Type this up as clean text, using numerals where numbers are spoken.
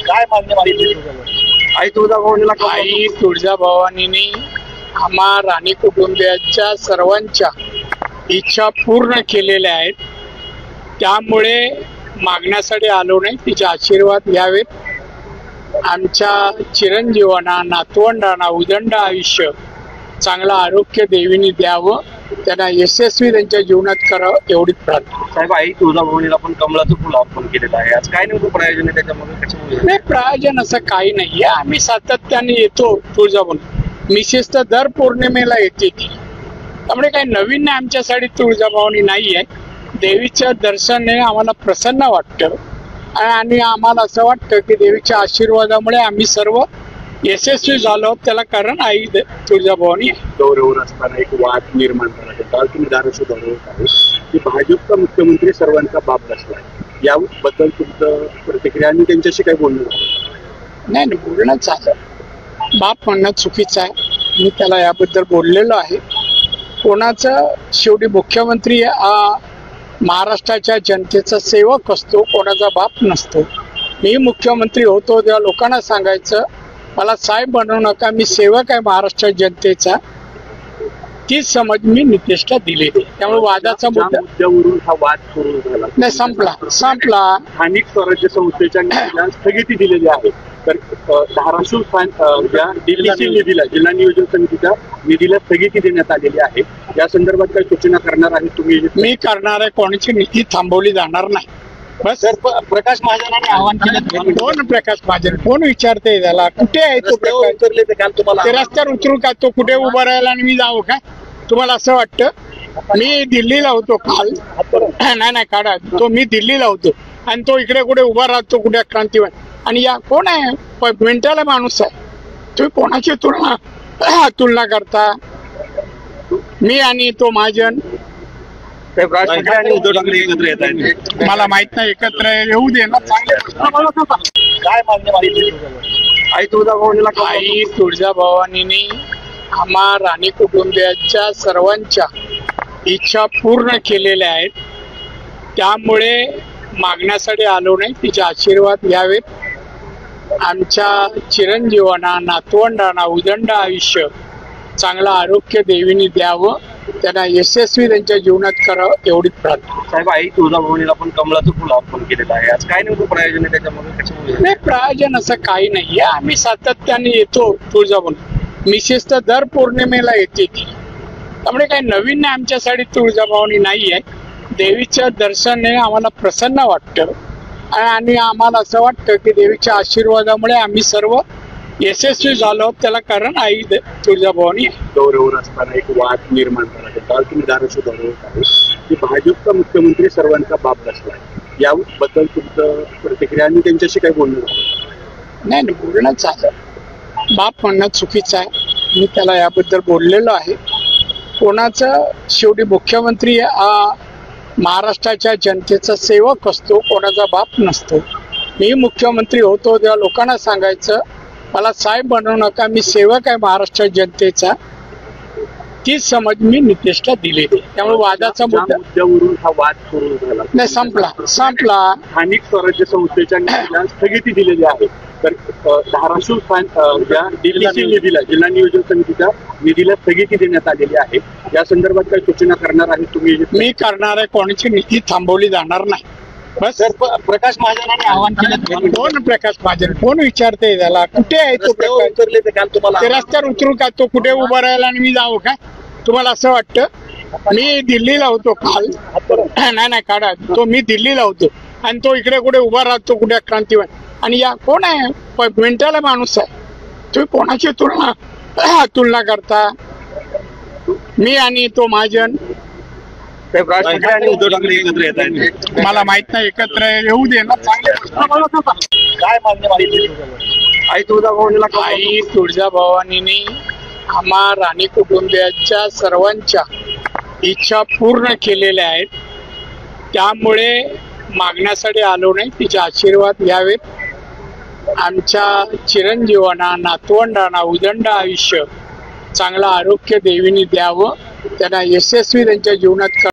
काय मान्य मागितली आई तुळजाभवानीला? आई तुळजाभवानीने आम्हा राणी कुटुंबियांच्या सर्वांच्या इच्छा पूर्ण केलेल्या आहेत. त्यामुळे मागण्यासाठी आलो नाही, तिचे आशीर्वाद घ्यावेत. आमच्या चिरंजीवांना, नातवंडांना उदंड आयुष्य, चांगलं आरोग्य देवीने द्यावं, त्यांना यशस्वी त्यांच्या जीवनात करावं एवढीच प्रार्थना. साहेब, आई तुळजाभवानीला पण कमळाचं फुल अर्पण केलेलं आहे. आज काय नेमकं प्रयोजन आहे त्याच्यामध्ये? कशामुळे? नाही, प्रयोजन असं काही नाहीये. आम्ही सातत्याने येतो तुळजाभवानी. मिसेस तर दर पौर्णिमेला येते ती, त्यामुळे काही नवीन नाही आमच्यासाठी तुळजाभवानी नाही आहे. देवीचं दर्शनाने आम्हाला प्रसन्न वाटतं आणि आम्हाला असं वाटतं की देवीच्या आशीर्वादामुळे आम्ही सर्व यशस्वी झालो. त्याला कारण आई तुळजाभवानी आहे. दौऱ्यावर असताना एक वाद निर्माण झाला. काल तुम्ही धाराशिव दौऱ्यावर आहे की भाजपचा मुख्यमंत्री सर्वांचा बाप बसलाय, याबद्दल तुमचं प्रतिक्रिया आणि त्यांच्याशी काही बोलणं झालं? नाही, बोलणं झालं. बाप म्हणणं चुकीचं आहे. मी त्याला याबद्दल बोललेलो आहे. कोणाचं शेवटी मुख्यमंत्री हा महाराष्ट्राच्या जनतेचा सेवक असतो, कोणाचा बाप नसतो. मी मुख्यमंत्री होतो तेव्हा लोकांना सांगायचं, मला साहेब बनवू नका, मी सेवक आहे महाराष्ट्र जनतेचा. तीच समज मी नितेशला दिलेली. त्यामुळे वादाचा मुद्द्यावरून हा वाद सुरू झाला नाही, संपला. स्थानिक स्वराज्य संस्थेच्या निधीला स्थगिती दिलेली आहे. तर धाराशिव ज्या DPC निधीला, जिल्हा नियोजन समितीच्या निधीला स्थगिती देण्यात आलेली आहे. या संदर्भात काही सूचना करणार आहे तुम्ही? मी करणार आहे. कोणाची निधी थांबवली जाणार नाही. बस. प्रकाश महाजनांनी आवाहन केलं. कोण प्रकाश महाजन? कोण विचारते त्याला? कुठे आहे तो? उतरले ते काल तुम्हाला ते रस्त्यावर उतरू का? तो कुठे उभा राहिला आणि मी जाऊ का? तुम्हाला असं वाटतं? मी दिल्लीला होतो काल. नाही काढा तो. मी दिल्लीला होतो आणि तो इकडे कुठे उभा राहतो, कुठे क्रांतीवन. आणि या कोण आहे? मिनिटाला माणूस आहे. तुम्ही कोणाची तुलना करता? मी आणि तो महाजन उद्धव ठाकरे एकत्र येत आहेत. मला माहित नाही. एकत्र येऊ दे ना. काय मान्य मागितली आई तुळजाभवानीला? आई तुळजाभवानीने आम्हा राणी कुटुंबियांच्या सर्वांच्या इच्छा पूर्ण केलेल्या आहेत. त्यामुळे मागण्यासाठी आलो नाही, तिचे आशीर्वाद घ्यावेत. आमच्या चिरंजीवांना, नातवंडांना उदंड आयुष्य, चांगलं आरोग्य देवीने द्यावं, त्यांना यशस्वी त्यांच्या जीवनात करावं एवढीच प्रार्थना. साहेब, आई तुळजाभवानीला पण कमळाचं फुल अर्पण केलेलं आहे. आज काय नेमकं प्रयोजन आहे त्याच्यामध्ये? कशामुळे? नाही, प्रयोजन असं काही नाहीये. आम्ही सातत्याने येतो तुळजाभवानी. मिसेस तर दर पौर्णिमेला येते ती, त्यामुळे काही नवीन नाही आमच्यासाठी तुळजाभवानी नाही आहे. देवीचं दर्शनाने आम्हाला प्रसन्न वाटतं आणि आम्हाला असं वाटतं की देवीच्या आशीर्वादामुळे आम्ही सर्व यशस्वी झालो. त्याला कारण आई तुळजाभवानी आहे. दौऱ्यावर असताना एक वाद निर्माण झाला. काल तुम्ही धाराशिव दौऱ्यावर आहे की भाजपचा मुख्यमंत्री सर्वांचा बाप बसलाय, याबद्दल तुमचं प्रतिक्रिया आणि त्यांच्याशी काही बोलणं झालं? नाही, बोलणं झालं. बाप म्हणणं चुकीचं आहे. मी त्याला याबद्दल बोललेलो आहे. कोणाचं शेवटी मुख्यमंत्री हा महाराष्ट्राच्या जनतेचा सेवक असतो, कोणाचा बाप नसतो. मी मुख्यमंत्री होतो तेव्हा लोकांना सांगायचं, मला साहेब बनवू नका, मी सेवक आहे महाराष्ट्र जनतेचा. तीच समज मी नितेशला दिलेली. त्यामुळे वादाचा मुद्द्यावरून हा वाद सुरू झाला नाही, संपला. स्थानिक स्वराज्य संस्थेच्या निधीला स्थगिती दिलेली आहे. तर धाराशिव ज्या DPC निधीला, जिल्हा नियोजन समितीच्या निधीला स्थगिती देण्यात आलेली आहे. या संदर्भात काही सूचना करणार आहे तुम्ही? मी करणार आहे. कोणाची निधी थांबवली जाणार नाही. बस. प्रकाश महाजनांनी आवाहन केलं. कोण प्रकाश महाजन? कोण विचारते त्याला? कुठे आहे तो? उतरले ते काल तुम्हाला ते रस्त्यावर उतरू का? तो कुठे उभा राहिला आणि मी जाऊ का? तुम्हाला असं वाटतं? मी दिल्लीला होतो काल. नाही काढा तो. मी दिल्लीला होतो आणि तो इकडे कुठे उभा राहतो, कुठे क्रांतीवन. आणि या कोण आहे? मिनिटाला माणूस आहे. तुम्ही कोणाची तुलना करता? मी आणि तो महाजन उद्धव ठाकरे एकत्र येत आहेत. मला माहित नाही. एकत्र येऊ दे ना. काय मान्य मागितली आई तुळजाभवानीला? आई तुळजाभवानीने आम्हा राणी कुटुंबियांच्या सर्वांच्या इच्छा पूर्ण केलेल्या आहेत. त्यामुळे मागण्यासाठी आलो नाही, तिचे आशीर्वाद घ्यावेत. आमच्या चिरंजीवांना, नातवंडांना उदंड आयुष्य, चांगलं आरोग्य देवीने द्यावं, त्यांना यशस्वी त्यांच्या जीवनात